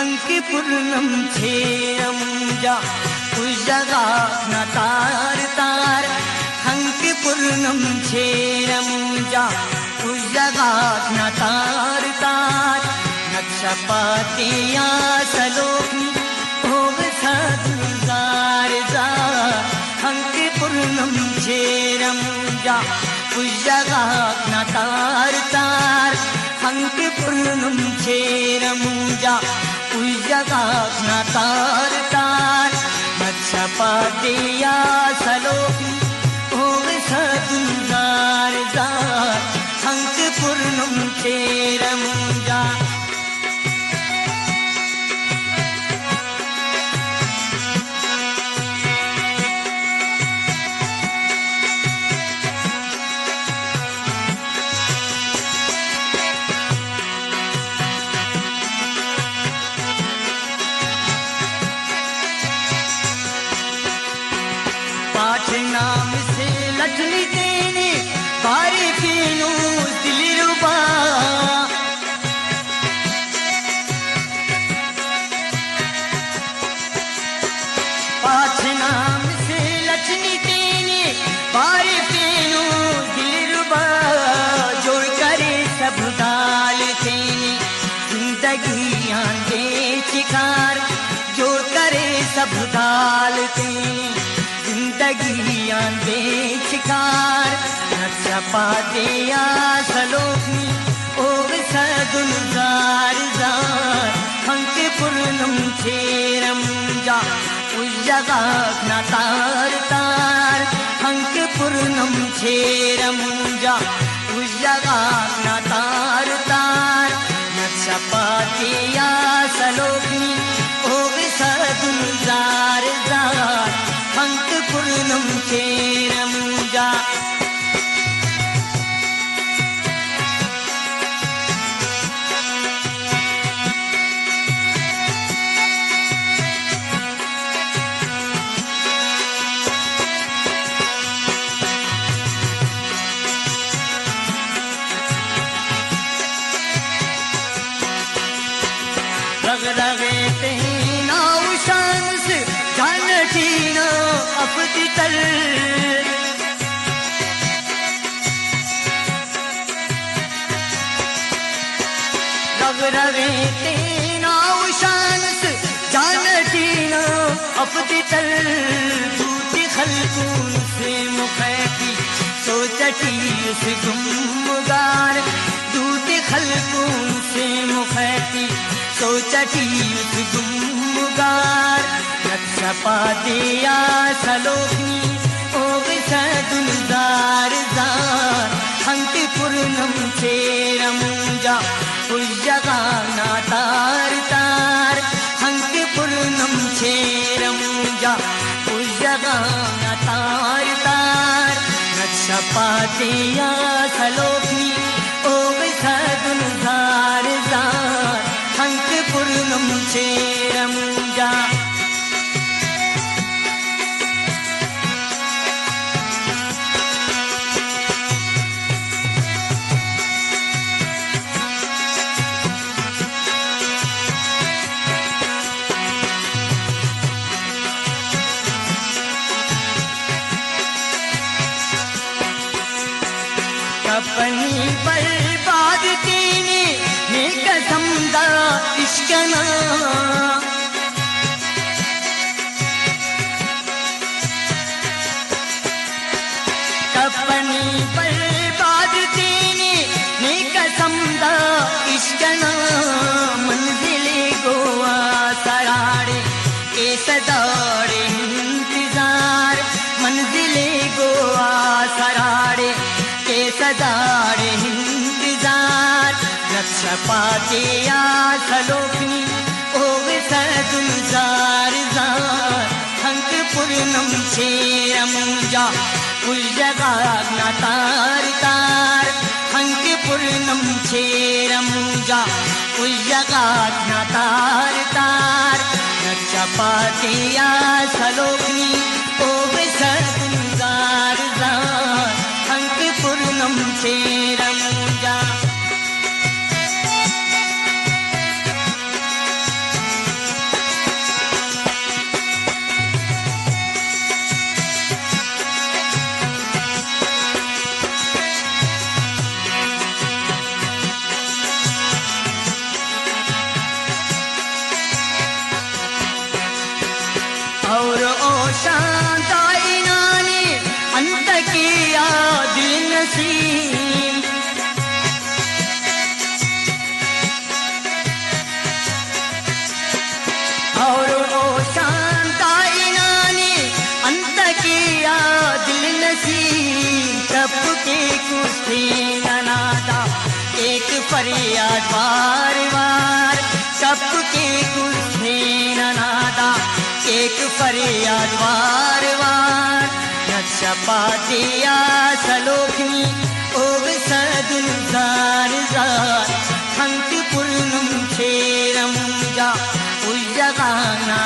हंके पूर्णम छेरमुजा उजगा न तार तार हंके पूर्णम छेरमुजा उजगा न तार तार नक्षपातिया सलोकनी भोग सदुजार जा हंके पूर्णम छेरमुजा उजगा न तार तार हंके पूर्णम छेरमुजा उजगा न तार तार नक्षपातिया सलोकनी भोग सदुजार जा हंके पूर्णम छेरमुजा नाम से लटनी देने बारे पीनू दिलरुबा पाँच नाम से लटनी देने बारे पीनू दिलरुबा जोड़ करे सब दाल देने जिंदगी आंदे शिकार जोड़ करे सब दाल देने जिंदगियां बेशिकार नक्षपातिया सलोकनी ओग सदुलजार जार हंके पूर्णम छेरमुजा उजगा न तार तार हंके पूर्णम छेरमुजा उजगा न तार तार नक्षपातिया सलोकनी ओग सदुलजार जार हंके पूर्णम छेरमुजा रग रगे तेना उशान से जानटीना अपनी तल रग रगे तेना उशान से जानटीना अपनी तल दूती खलकून से मुखैती सोचती से गुम्मगार दूती खलकून से मुखैती सोचती से गुम्मगार नक्षपातिया सलोकनी ओग सदुलजार जार हंके पूर्णम छेरमुजा उजगा न तार तार हंके पूर्णम छेरमुजा उजगा न तार तार नक्षपातिया सलोकनी ओग सदुलजार जार हंके पूर्णम छेरमुजा अपनी बर्बाद तेने ने कसम दा इश्कना अपनी बर्बाद तेने ने कसम दा इश्कना मंजिले गोवा सराड़े के सदाड़े इंतजार मंजिले गोवा सराड़े सदाड़े इंतजार नक्षपातिया सलोकनी ओग सदुलजार जार हंके पूर्णम छेरमुजा उजगा न तार तार हंके पूर्णम छेरमुजा उजगा न तार तार नक्षपातिया सलोकनी ओग सदुलजार जार हंके पूर्णम छेरमुजा वार वार सबके कुस्तेन नादा एक फरियाद वार वार नक्षपातिया सलोखनी ओग सदुल जार जार हंत पूर्णम क्षेरम जा उज्जगाना